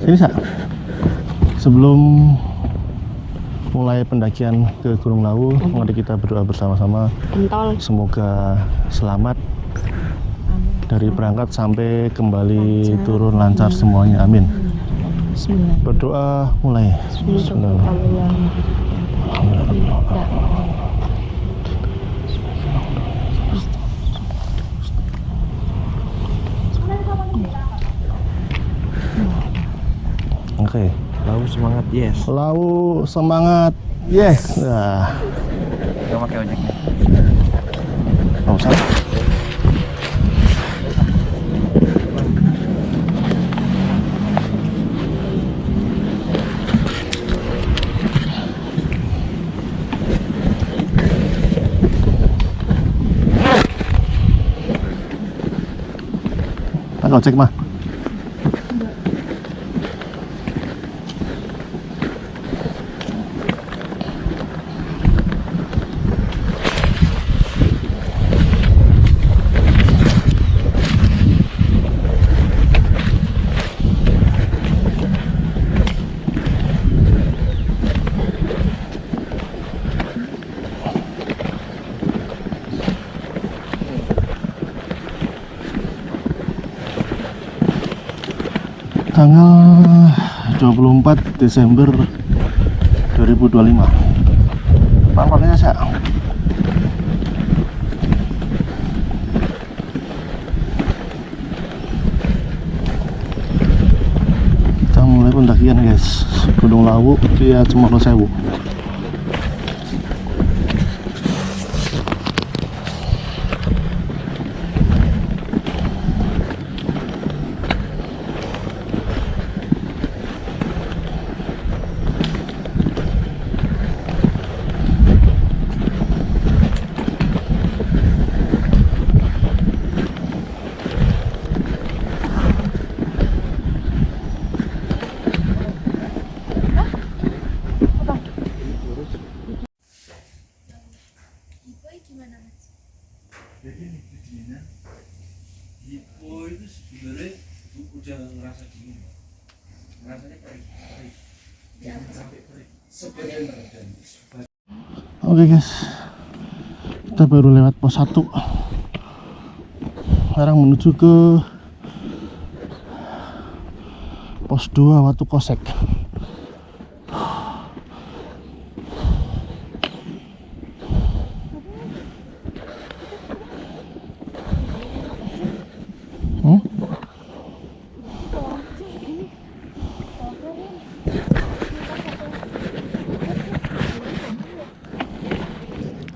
Sini Sak. Sebelum mulai pendakian ke Gunung Lawu, mari kita berdoa bersama-sama. Semoga selamat dari berangkat sampai kembali turun lancar semuanya. Amin. Berdoa mulai. Bismillah. Oke. Lalu semangat, yes. Lawu semangat, yes. Nah. Gak pakai ojeknya. Nggak usah. Pakai ojek mah. Tanggal 24 Desember 2025. Pampaknya Sak. Kita mulai pendakian guys, Gunung Lawu via Cemoro Sewu. Jadi kedinginan Hipo itu sebenarnya udah ngerasa dingin, ngerasanya perih, jangan sampai perih sebenarnya. Oke guys, kita baru lewat pos 1. Sekarang menuju ke pos 2 Watu Kosek.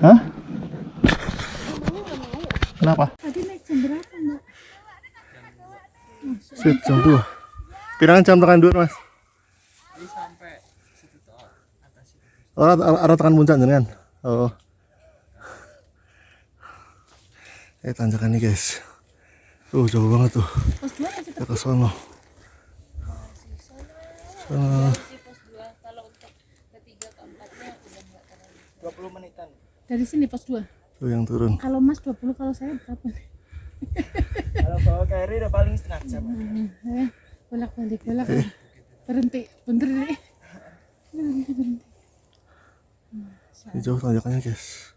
Hah? Kenapa? Tadi naik jam berapa, Mbak? Sip, jam 2. Pirangan jam tekan 2, Mas? Ini sampai situ toh, atas itu. Arah tekan puncak jenengan. Oh. Tanjakan nih, guys. Jauh banget tuh. Pos 2 masih Ke sono. Sono. pos 2. Kalau untuk ketiga keempatnya udah enggak terlalu. 20 menitan. Dari sini pos 2. Tuh yang turun. Kalau Mas 20, kalau saya berapa nih? Kalau bawa carry udah paling setengah jam. Bolak-balik. Berhenti, bener nih. Berhenti. Ini jauh tanjakannya, guys.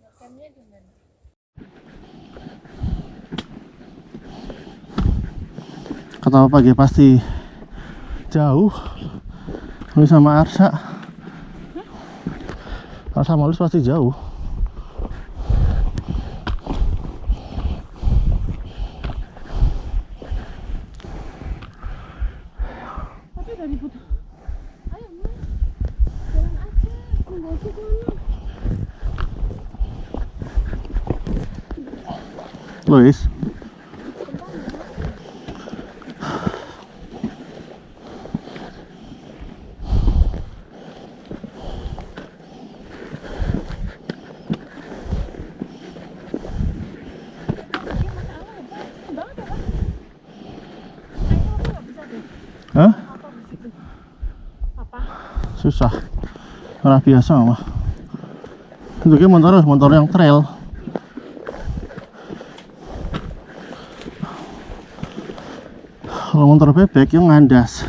Makannya di mana? Kata pagi pasti jauh. Ini sama Arsa. Arsa Malus pasti jauh. Tapi dari Butuh. Ayo, Mas. Jalan aja. Enggak usah jalan. Lois. Hah? Apa? Susah. Malah biasa mah. Itu kayak motor yang trail. Kalau motor bebek yang ngandas.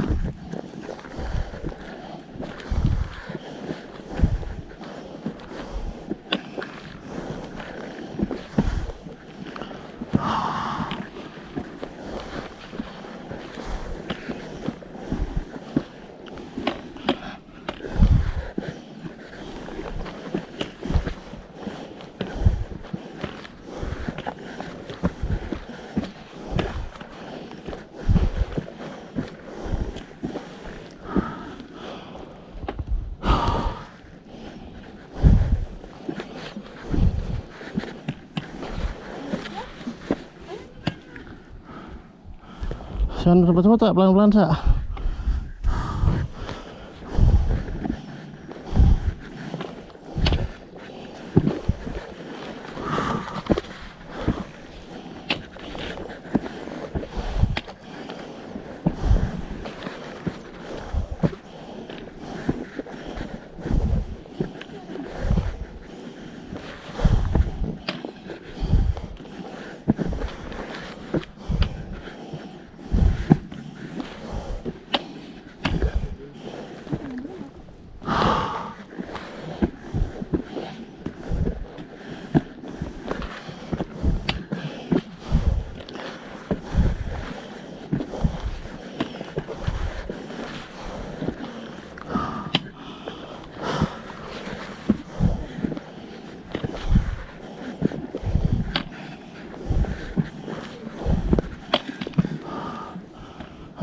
Jangan cepet-cepet tak, pelan-pelan sak.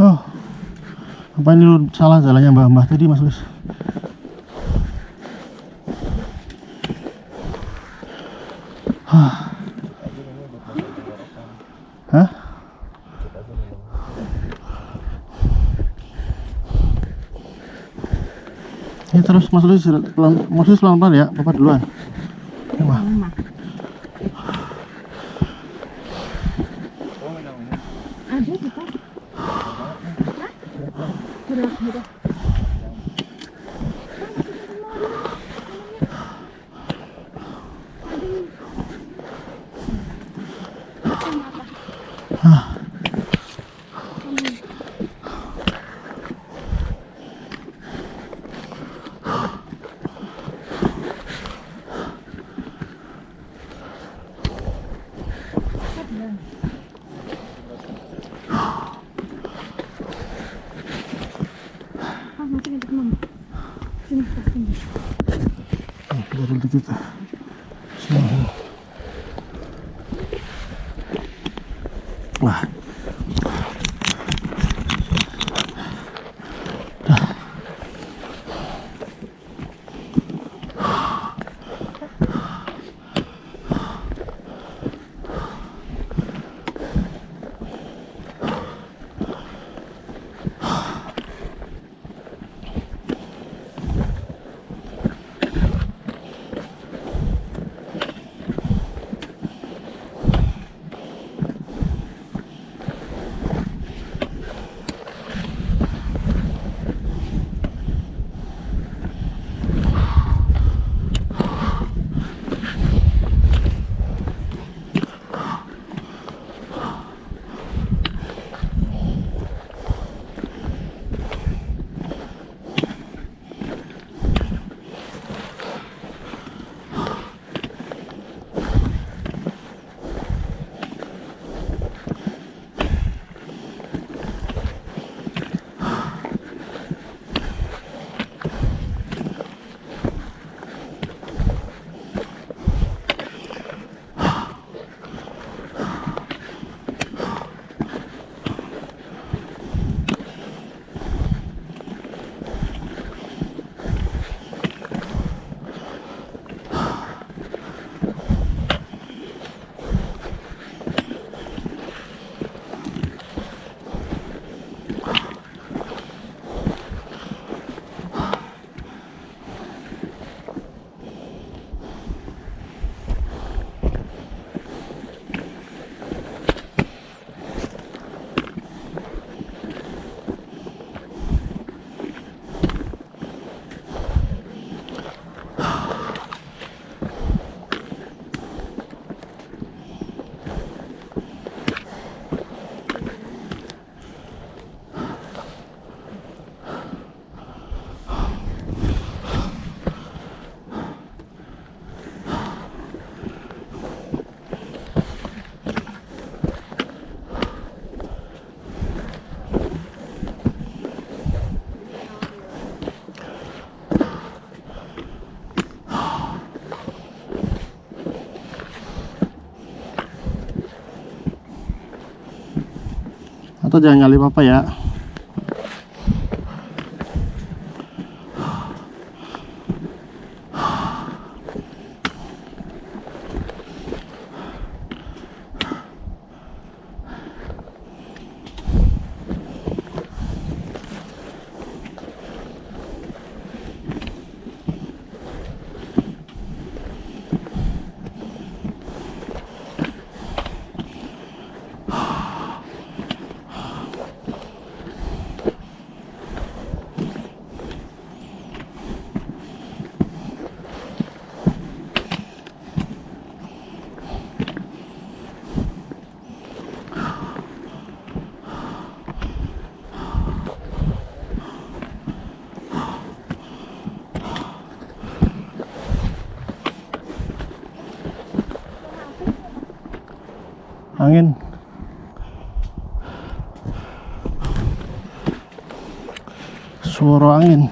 Oh, apa ini lu salah jalannya mbah-mbah tadi Mas Luis? Hah? Ini terus Mas Luis pelan-pelan ya, Bapak duluan. Ya, Mbah. Ada kita. Udah. Masih untuk mama. Sini. Dari dikit. Sini. Wah. Atau jangan nyalip apa ya. Angin. Suara angin.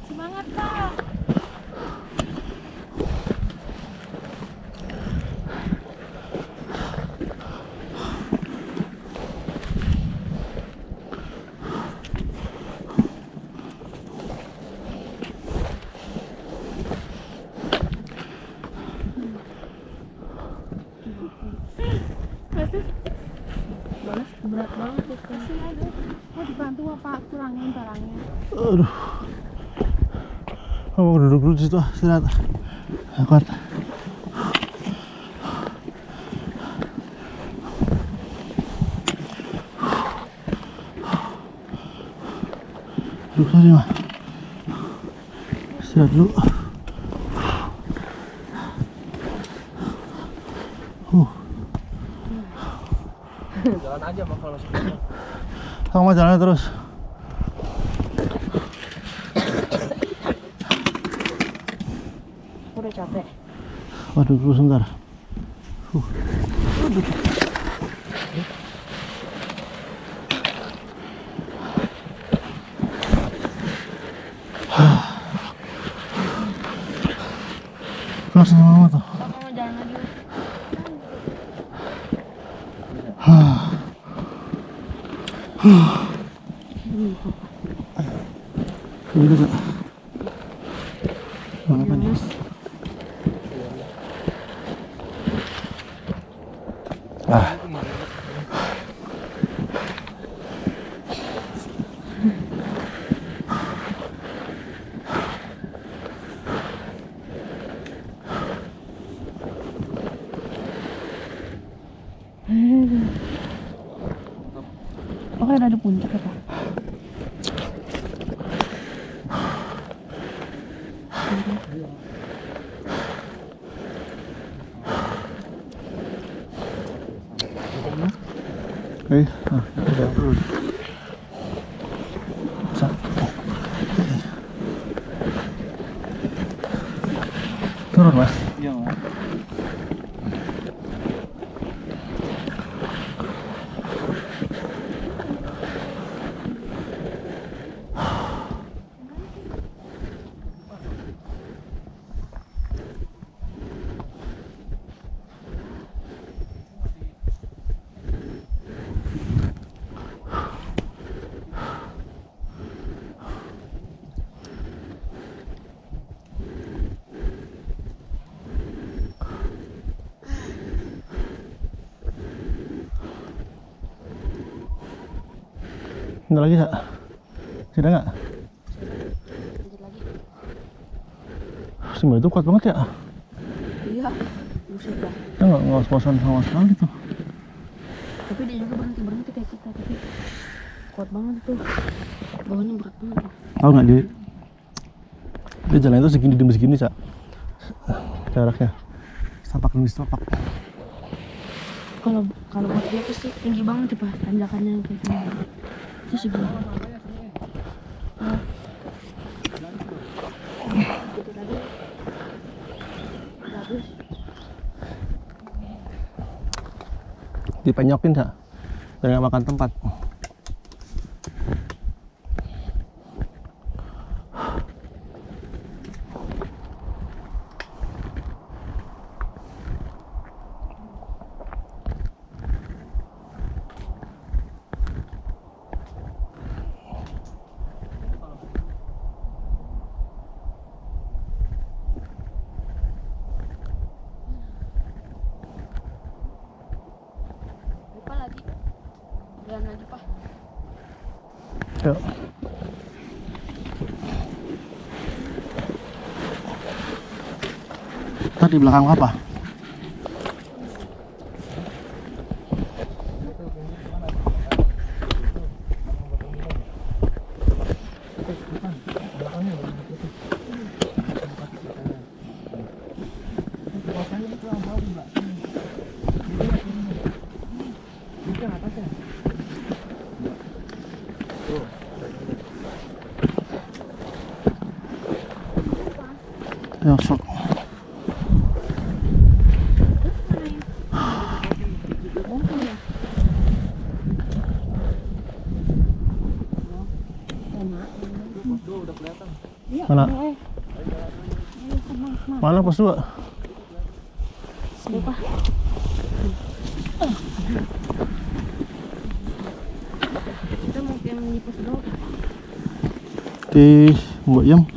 Semangat Kak. Balas berat banget itu. Mau dibantu apa kurangin barangnya? Aduh. Mau duduk dulu di situ, istirahat. Nggak kuat. Duduk tadi mah. Istirahat dulu. Jalan aja mah kalau masih banyak. Sama jalannya terus. Udah capek. Waduh, dulu sebentar. Kelas sama mama tuh. Papa mau jalan lagi. Gitu kak. Mau apa nih? Oke, udah di puncak ya Pak. Oke, udah turun. Turun mas. Ada lagi nggak? Tidak nggak? Lanjut lagi. Simba itu kuat banget ya? Iya. Buset dah. Dia nggak ngos-ngosan sama sekali tuh. Tapi dia juga berhenti kayak kita, tapi kuat banget tuh. Bawahnya berat banget. Tahu nggak dia jalan itu segini demi segini, Cak. Jaraknya. Setapak demi setapak. Kalau buat dia pasti tinggi banget tuh, Pak. Tanjakannya kayak gini. Itu segini. Nah. Gitu tadi. Bagus. Dipenyokin, Cak. Biar nggak makan tempat. Lupa lagi. Jalan lagi, Pak. Yuk. Tadi belakang apa? Ya, sok. Mana? Mana pos 2? Lupa. Kita mau yang di pos 2. Di Mbok Yam.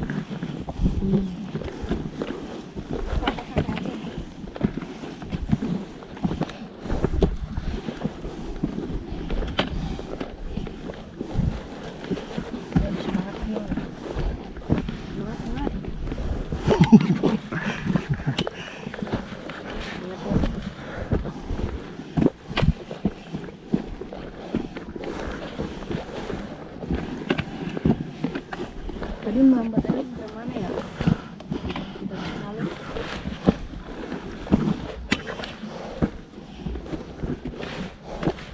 Tadi melambat tadi ke mana ya? Kita lalu.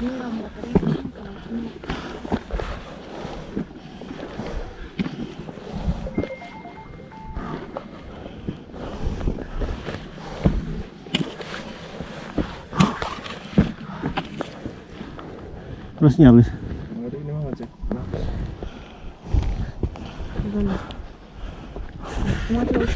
Ini melambat tadi ke sini. Terusnya habis. Ini mah ngecek. Gimana? Semua terus.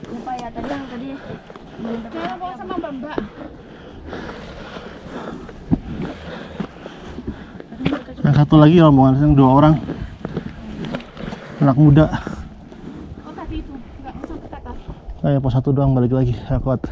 Lupa ya tadi yang tadi belum Saya mau sama Mbak. Yang satu lagi rombongan yang 2 orang. Anak muda. Oh tadi itu nggak usah ke atas. Kayak pos 1 doang balik lagi. Ya kuat.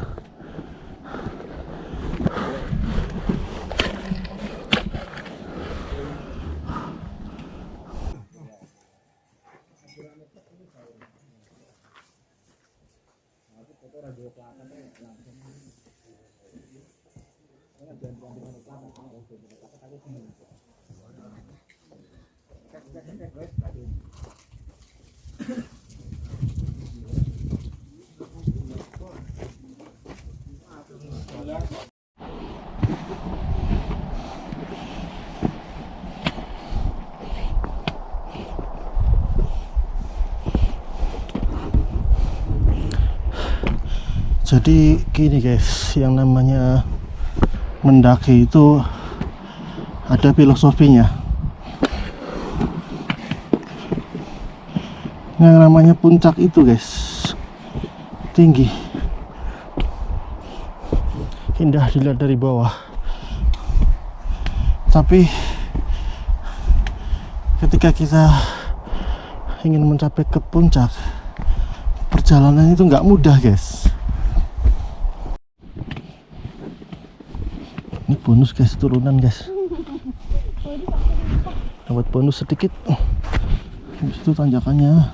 Jadi gini guys, yang namanya mendaki itu ada filosofinya. Yang namanya puncak itu guys, tinggi, indah dilihat dari bawah. Tapi ketika kita ingin mencapai ke puncak, perjalanan itu nggak mudah guys. Ini bonus guys, turunan guys, dapat bonus sedikit. Habis itu tanjakannya.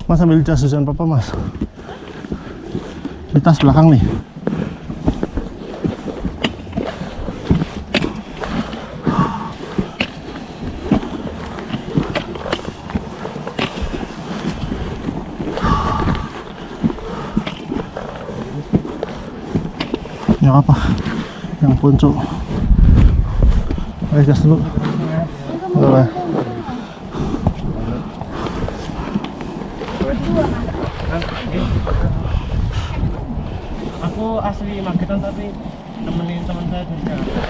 Mas ambil jas hujan papa mas, di tas belakang nih. Yang apa? Yang ponco. Ayo gas dulu. Boleh. Aku asli Magetan tapi nemenin teman saya dari Jakarta.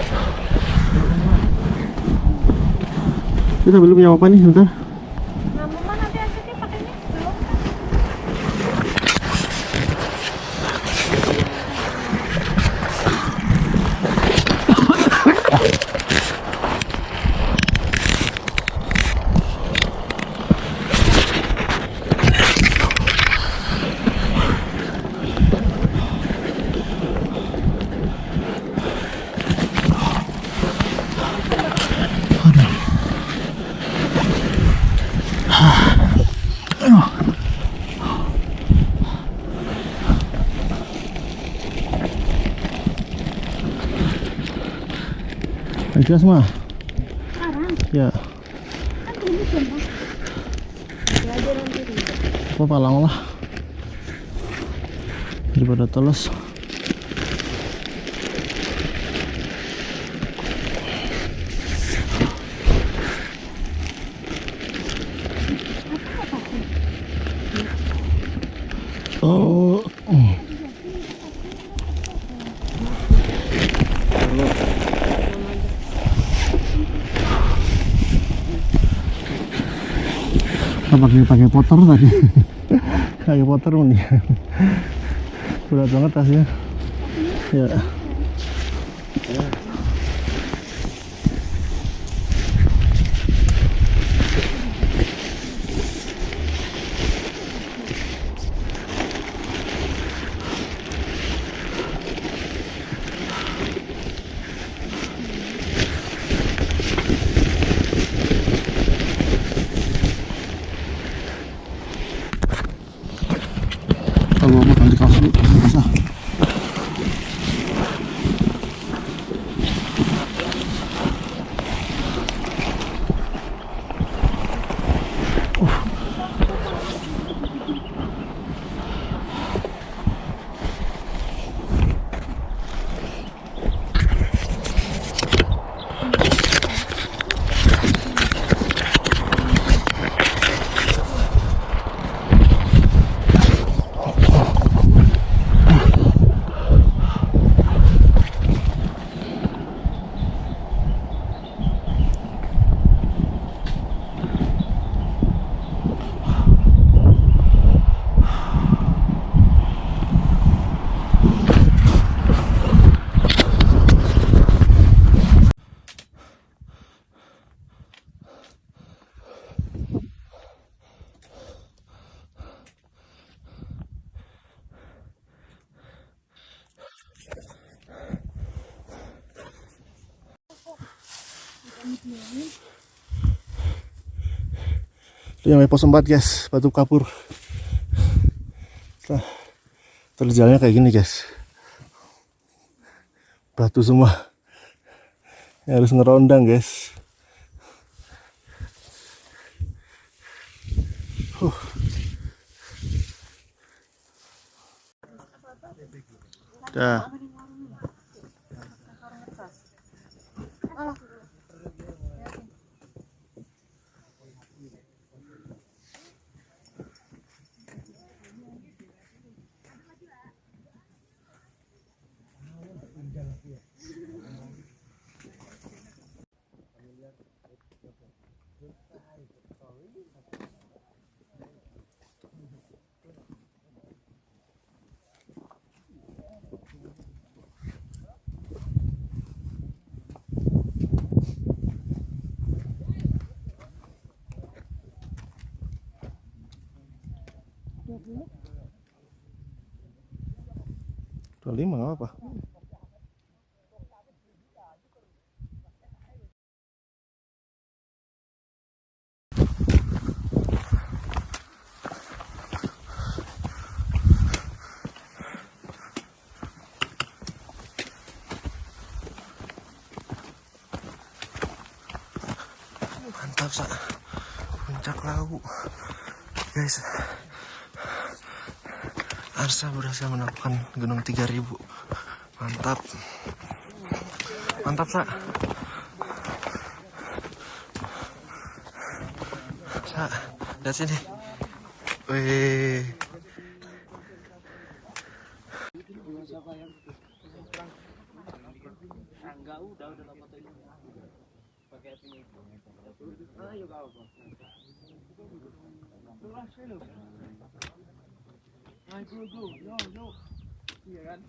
Kita belum punya apa nih, sebentar. Nah, mama nanti asiknya pakainya belum kan? Gas mah. Sekarang Ya. kan belum hujan Pak. Ya aja nanti dulu. Apa palang lah. Daripada teles. Oh. Pakai potor tadi. Pakai potor nih. Berat banget tasnya. Ya. Kalau mau ganti kaos dulu, basah. Itu yang pos 4 guys, batu kapur. Nah, terjalnya kayak gini guys, batu semua. Ya, harus ngerondang guys. Dah. Dua 25 nggak apa-apa. Mantap sa, puncak Lawu guys. Arsa berhasil menaklukkan Gunung 3000. Mantap, mantap sa. Sa, lihat sini. Wih. Enggak, udah lama tuh pakai ini. Ayo kau. Ayo, go. Yo. Iya kan?